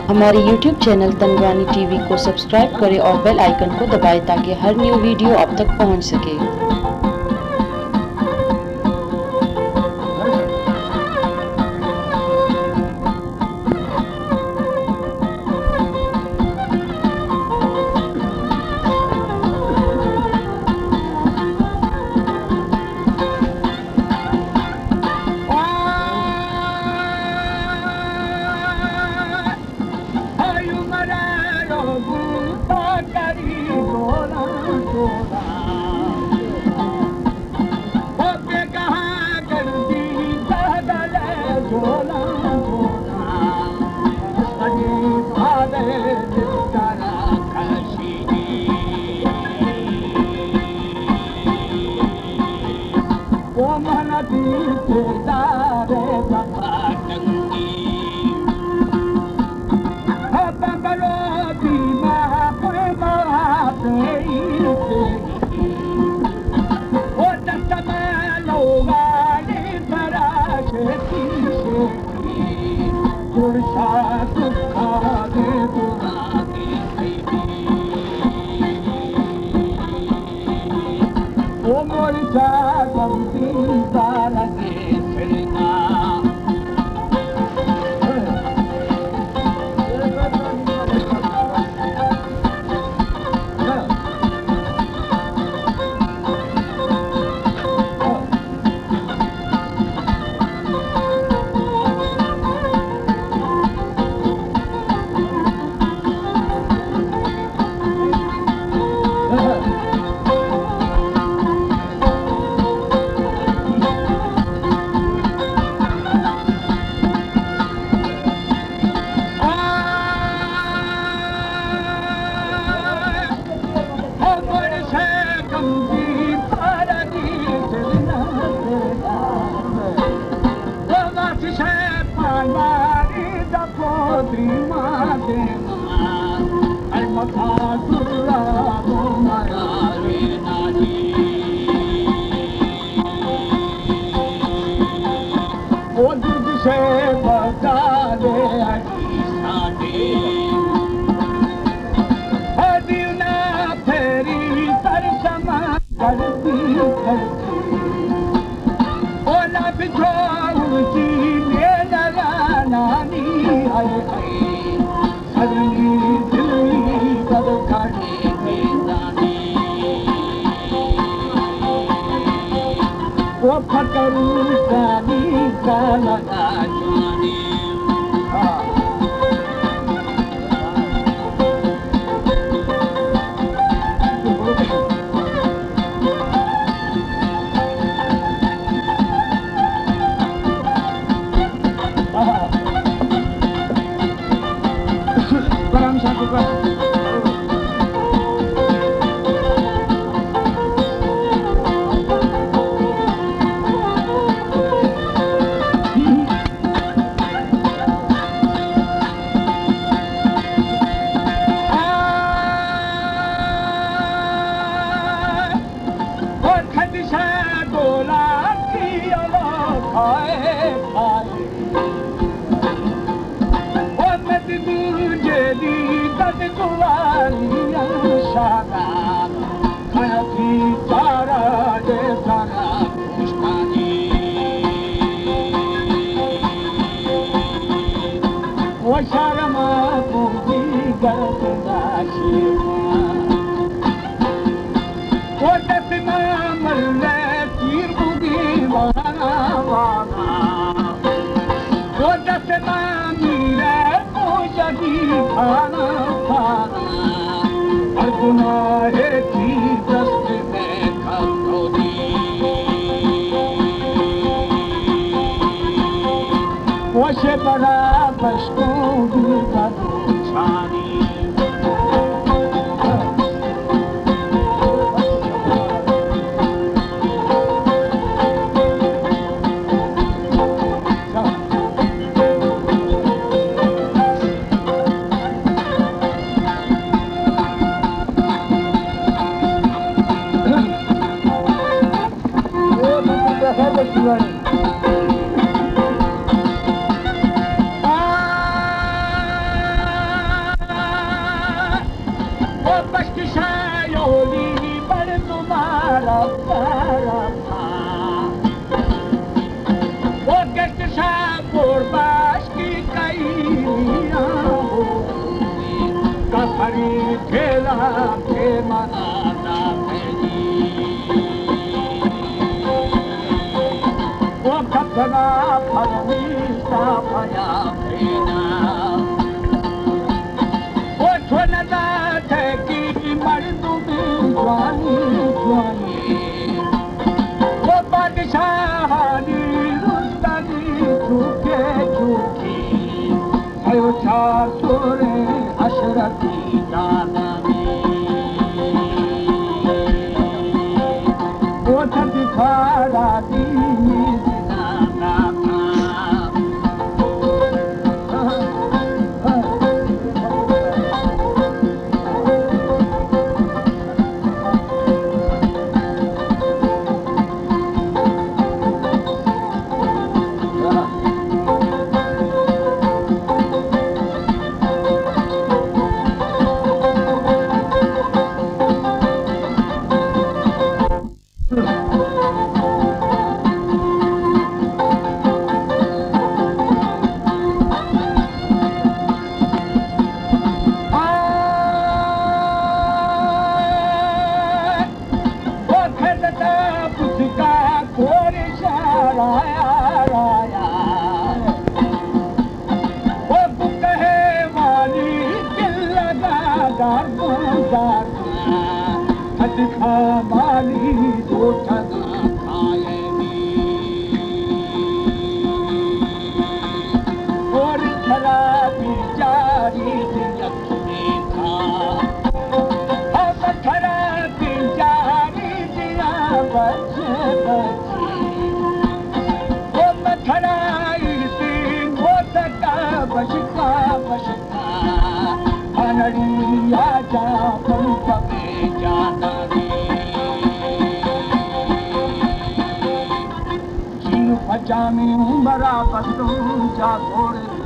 हमारे YouTube channel तंगवानी TV को subscribe करें और बेल आइकन को दबाएं ताकि हर न्यू वीडियो आप तक पहुंच सके। ओ बख्शायोली पर तुम्हारा प्यारा था ओ गश्ता बोरबाश की कई कफरी ठेला के मनाना वो कफना फरवी सा भया भेना वो छोनदा थे की मर्दू जवानी जवानी वो बादशाहानी रुस्तनी झूठे झूठी आयो छा सोरे अशरफी दादा वो थी खाड़ा दी माली जो ठना खाएगी और खराबी जारी दिया था अब खराबी जारी दिया बच्चे बच्चे वो मथराई थी वो तका बशका बशका अनड़िया जा पंप में जाना जामी उमरा बसों जा घोड़े